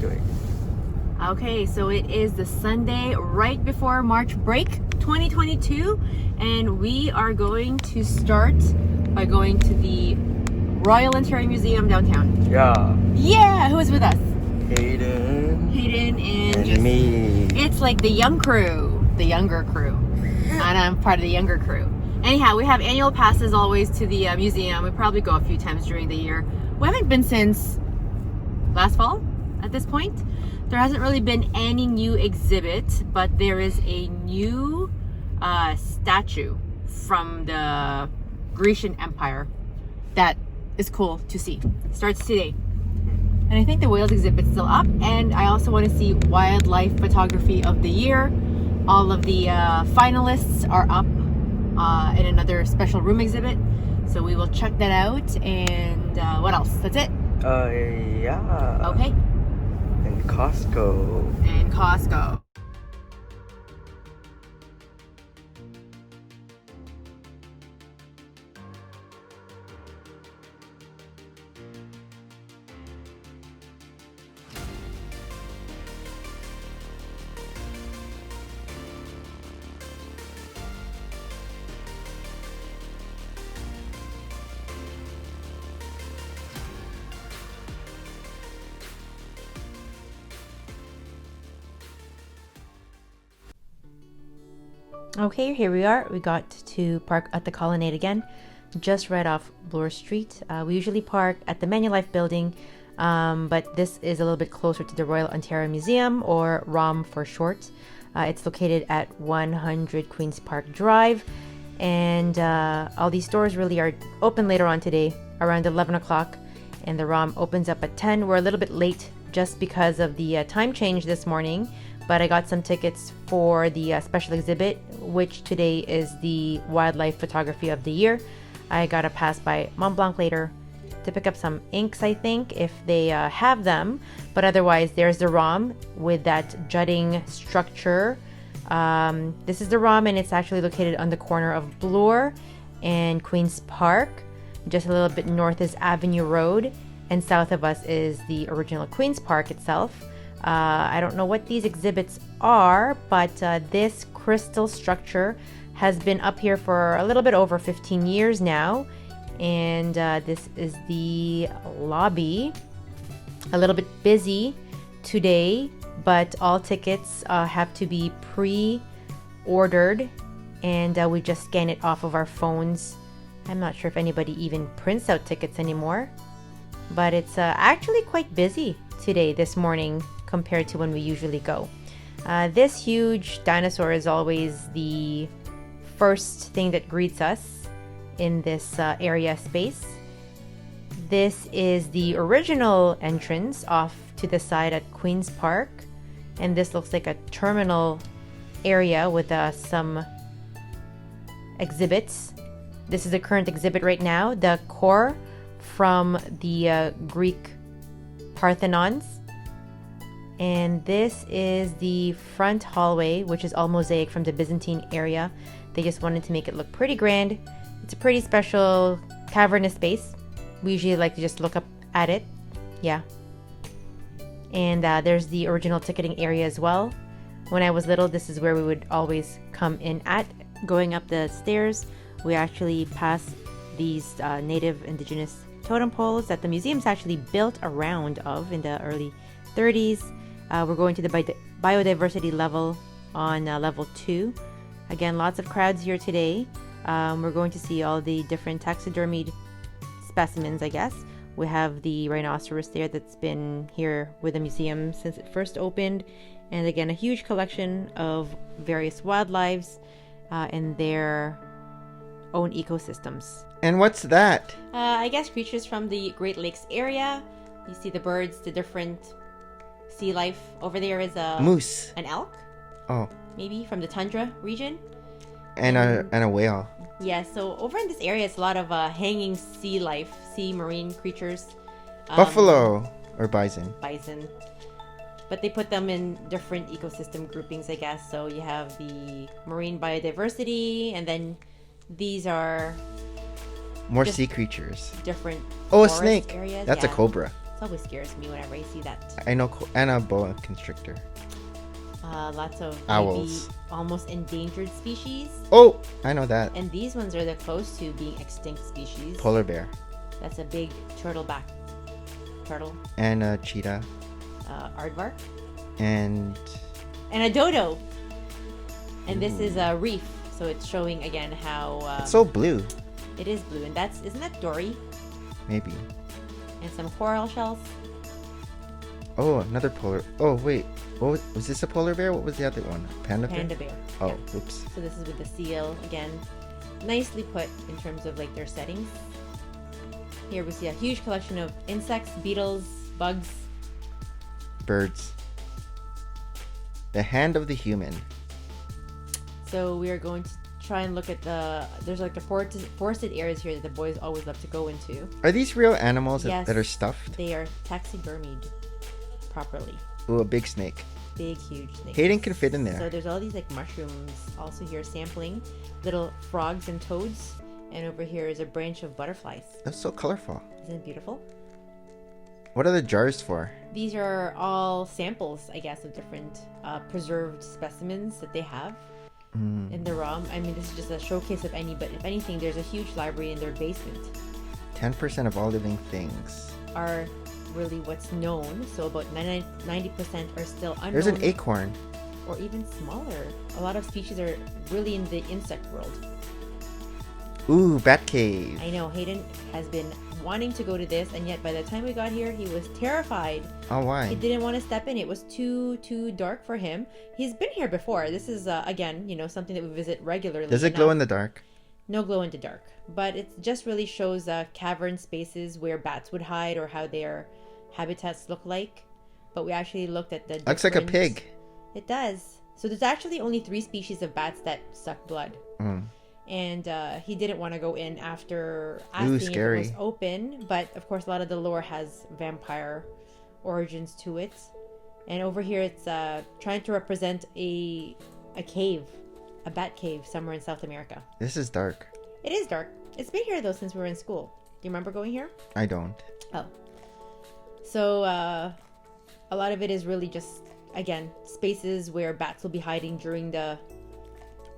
doing? Okay, so it is the Sunday right before March break 2022, and we are going to start by going to the Royal Ontario Museum downtown. Yeah. Yeah, who is with us? Hayden. Hayden and And just me. It's like the young crew, the younger crew, and I'm part of the younger crew. Anyhow, we have annual passes always to the museum. We probably go a few times during the year. We haven't been since last fall at this point. There hasn't really been any new exhibit, but there is a new statue from the Grecian Empire that is cool to see. Starts today. And I think the whales exhibit's still up. And I also want to see wildlife photography of the year. All of the finalists are up in another special room exhibit. So we will check that out. And what else? That's it? Yeah. Okay. And Costco. And Costco. Okay, here we are. We got to park at the Colonnade again, just right off Bloor Street. We usually park at the Manulife building, but this is a little bit closer to the Royal Ontario Museum, or ROM for short. It's located at 100 Queen's Park Drive, and all these stores really are open later on today, around 11 o'clock, and the ROM opens up at 10. We're a little bit late just because of the time change this morning, but I got some tickets for the special exhibit, which today is the wildlife photography of the year. I got a pass by Mont Blanc later to pick up some inks, I think, if they have them. But otherwise, there's the ROM with that jutting structure. This is the ROM, and it's actually located on the corner of Bloor and Queen's Park. Just a little bit north is Avenue Road, and south of us is the original Queen's Park itself. I don't know what these exhibits are, but this crystal structure has been up here for a little bit over 15 years now. And this is the lobby. A little bit busy today, but all tickets have to be pre-ordered, and we just scan it off of our phones. I'm not sure if anybody even prints out tickets anymore, but it's actually quite busy today, this morning, compared to when we usually go. This huge dinosaur is always the first thing that greets us in this area space. This is the original entrance off to the side at Queen's Park, and this looks like a terminal area with some exhibits. This is the current exhibit right now, the core from the Greek Parthenons. And this is the front hallway, which is all mosaic from the Byzantine area. They just wanted to make it look pretty grand. It's a pretty special cavernous space. We usually like to just look up at it. Yeah. And there's the original ticketing area as well. When I was little, this is where we would always come in at. Going up the stairs, we actually pass these native indigenous totem poles that the museum's actually built around of in the early 30s. We're going to the biodiversity level on level 2. Again, lots of crowds here today. We're going to see all the different taxidermied specimens, I guess. We have the rhinoceros there that's been here with the museum since it first opened. And again, a huge collection of various wildlives and their own ecosystems. And what's that? I guess creatures from the Great Lakes area. You see the birds, the different sea life. Over there is a moose, an elk. Oh, maybe from the tundra region. And a whale. Yeah, so over in this area, it's a lot of hanging sea life, sea marine creatures. Buffalo or bison. Bison. But they put them in different ecosystem groupings, I guess. So you have the marine biodiversity, and then these are more sea creatures. Different a snake. Areas. That's a cobra. So always scares me whenever I see that. I know, and a boa constrictor. Lots of Owls. maybe almost endangered species. Oh, I know that. And these ones are the close to being extinct species. Polar bear. That's a big turtleback turtle. And a cheetah. Aardvark. And a dodo. And this is a reef, so it's showing again how it's so blue. it is blue, and isn't that dory? Maybe. And some coral shells. Oh, another polar. Oh wait, was this a polar bear? What was the other one? Panda bear. Panda bear. Oh, Yeah. oops. So this is with the seal again, nicely put in terms of like their settings. Here we see a huge collection of insects, beetles, bugs. Birds. The hand of the human. So we are going to try and look at there's like a forested areas here that the boys always love to go into. Are these real animals Yes. that are stuffed? They are taxidermied properly. Ooh, a big snake. Big, huge snakes. Hayden can fit in there. So there's all these like mushrooms also here sampling, little frogs and toads, and over here is a branch of butterflies. That's so colorful. Isn't it beautiful? What are the jars for? These are all samples, I guess, of different preserved specimens that they have in the ROM. I mean, this is just a showcase of any, but if anything, there's a huge library in their basement. 10% of all living things. Are really what's known, so about 90% are still unknown. There's an acorn. Or even smaller. A lot of species are really in the insect world. Ooh, bat cave. I know, Hayden has been wanting to go to this, and yet by the time we got here, he was terrified. Oh, why? He didn't want to step in. It was too dark for him. He's been here before. This is, again, something that we visit regularly. Does it glow in the dark? No glow in the dark. But it just really shows cavern spaces where bats would hide or how their habitats look like. But we actually looked at the Looks like a pig. It does. So there's actually only 3 species of bats that suck blood. And he didn't want to go in after asking if it was open. But of course, a lot of the lore has vampire origins to it. And over here, it's trying to represent a cave, a bat cave somewhere in South America. This is dark. It is dark. It's been here though since we were in school. Do you remember going here? I don't. Oh. So a lot of it is really just, again, spaces where bats will be hiding during the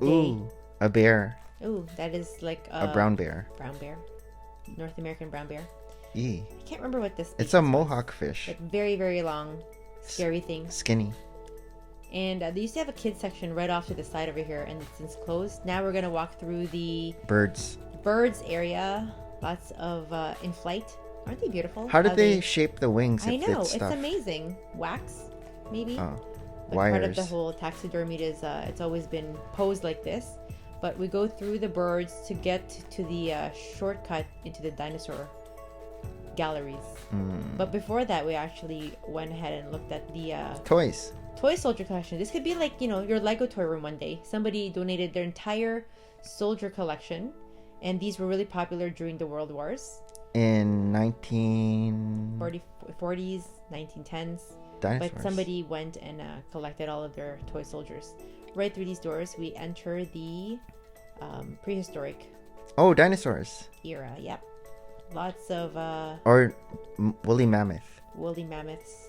day. Ooh, a bear. Ooh, that is like a brown bear. Brown bear. North American brown bear. I can't remember what this It's a mohawk fish. Like very, very long, scary thing. Skinny. And they used to have a kids section right off to the side over here, and it's since closed. Now we're going to walk through the birds area. Lots of in flight. Aren't they beautiful? How did they shape the wings? I know, it's amazing. Wax, maybe. Oh, but wires. Part of the whole taxidermy is it's always been posed like this. But we go through the birds to get to the shortcut into the dinosaur galleries. But before that, we actually went ahead and looked at the toys. Toy soldier collection. This could be like, your Lego toy room one day. Somebody donated their entire soldier collection, and these were really popular during the World Wars. In 1940s, 1910s. Dinosaurs. But somebody went and collected all of their toy soldiers. Right through these doors, we enter the prehistoric. Oh, dinosaurs. Era, yep. Lots of... or woolly mammoth. Woolly mammoths.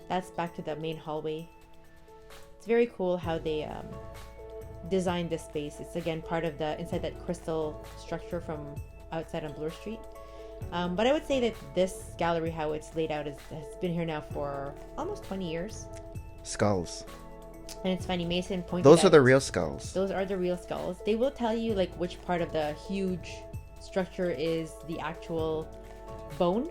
That's back to the main hallway. It's very cool how they designed this space. It's again part of the inside that crystal structure from outside on Bloor Street. But I would say that this gallery, how it's laid out, has been here now for almost 20 years. Skulls. And it's funny, Mason pointed Those out, are the real skulls. Those are the real skulls. They will tell you like which part of the huge structure is the actual bone,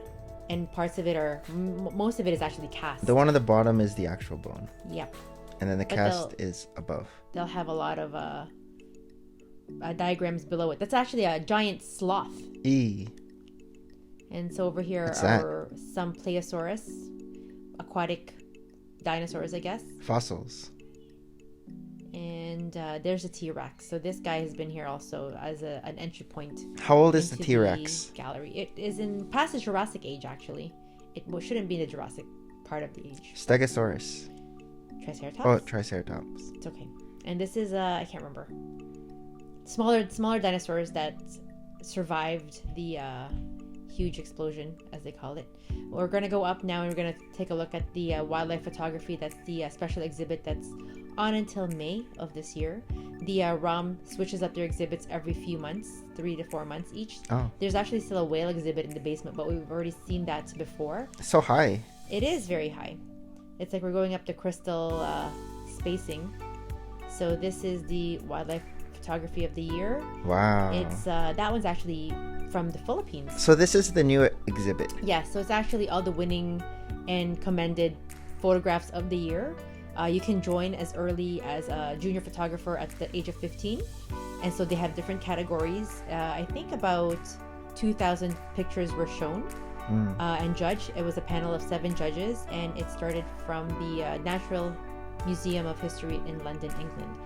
and parts of it are, most of it is actually cast. The one at the bottom is the actual bone. Yep. And then the cast is above. They'll have a lot of diagrams below it. That's actually a giant sloth. And so over here are some Plesiosaurus, aquatic dinosaurs, I guess. Fossils. And there's a T-Rex. So this guy has been here also as an entry point. How old is the T-Rex? Gallery. It is past the Jurassic age, actually. It shouldn't be the Jurassic part of the age. Stegosaurus. Triceratops? Oh, Triceratops. It's okay. And this is, I can't remember. Smaller dinosaurs that survived the huge explosion, as they call it. We're going to go up now and we're going to take a look at the wildlife photography. That's the special exhibit that's on until May of this year. The ROM switches up their exhibits every few months, 3 to 4 months each. Oh. There's actually still a whale exhibit in the basement, but we've already seen that before. So high. It is very high. It's like we're going up the crystal spacing. So this is the wildlife photography of the year. Wow. It's that one's actually from the Philippines. So this is the new exhibit. Yeah, so it's actually all the winning and commended photographs of the year. You can join as early as a junior photographer at the age of 15. And so they have different categories. I think about 2,000 pictures were shown and judged. It was a panel of 7 judges, and it started from the Natural Museum of History in London, England.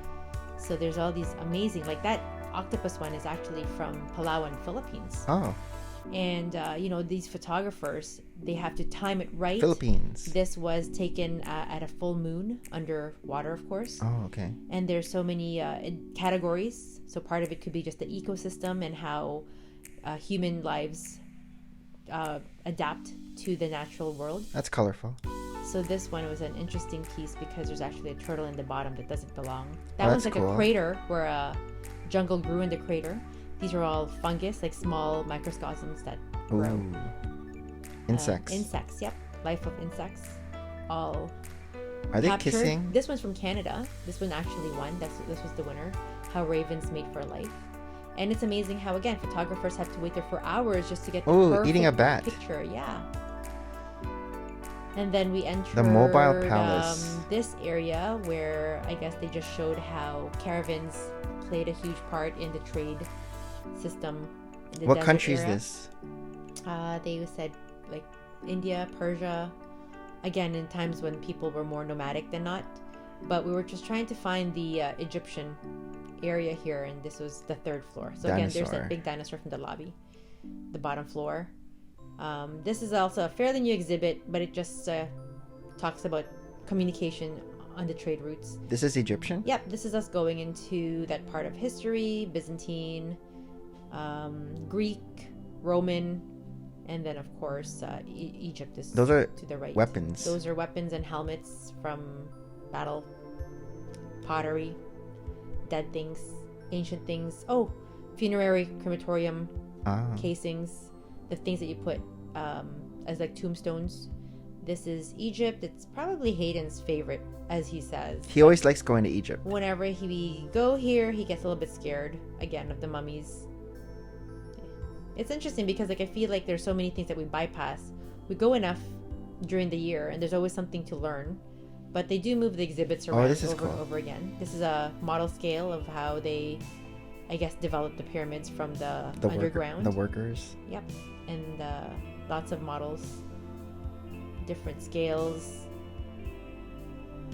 So there's all these amazing, like that octopus one is actually from Palawan, Philippines. Oh. And these photographers, they have to time it right. Philippines. This was taken at a full moon underwater, of course. Oh, okay. And there's so many categories. So part of it could be just the ecosystem and how human lives adapt to the natural world. That's colorful. So this one was an interesting piece because there's actually a turtle in the bottom that doesn't belong. That Oh, one's that's like cool. a crater where a jungle grew in the crater. These are all fungus, like small microcosms that grow. Ooh. Insects. Insects, yep. Life of insects. All Are they captured. kissing? This one's from Canada. This one actually won. This was the winner. How ravens mate for life. And it's amazing how, again, photographers have to wait there for hours just to get the perfect eating a bat. picture. Yeah. And then we entered The mobile palace. this area where I guess they just showed how caravans played a huge part in the trade system. In the What desert country is era. this? They said like India, Persia, again in times when people were more nomadic than not. But we were just trying to find the Egyptian area here, and this was the 3rd floor. So again, there's Dinosaur. that big dinosaur from the lobby, the bottom floor. This is also a fairly new exhibit, but it just talks about communication on the trade routes. This is Egyptian? Yep, this is us going into that part of history, Byzantine, Greek, Roman, and then of course Egypt is Those are to the right. weapons. Those are weapons and helmets from battle, pottery, dead things, ancient things. Oh, funerary crematorium casings, the things that you put as like tombstones. This is Egypt. It's probably Hayden's favorite, as he says. He always likes going to Egypt. Whenever we go here, he gets a little bit scared again of the mummies. It's interesting because like I feel like there's so many things that we bypass. We go enough during the year, and there's always something to learn. But they do move the exhibits around this is over and cool. over again. This is a model scale of how they, I guess, developed the pyramids from the underground. The workers. Yep, and lots of models, different scales,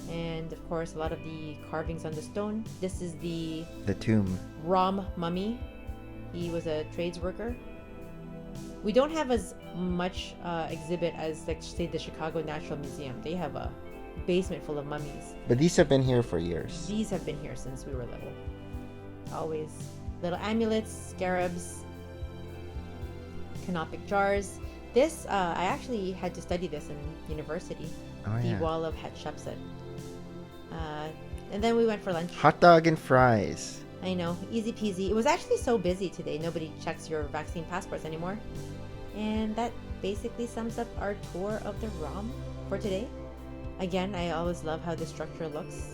and of course a lot of the carvings on the stone. This is the tomb. Rom mummy. He was a trades worker. We don't have as much exhibit as, like, say, the Chicago National Museum. They have a basement full of mummies. But these have been here for years. These have been here since we were little. Always little amulets, scarabs, canopic jars. This, I actually had to study this in university. Oh, The yeah. wall of Hatshepsut. And then we went for lunch. Hot dog and fries. I know, easy peasy. It was actually so busy today. Nobody checks your vaccine passports anymore. And that basically sums up our tour of the ROM for today. Again, I always love how the structure looks.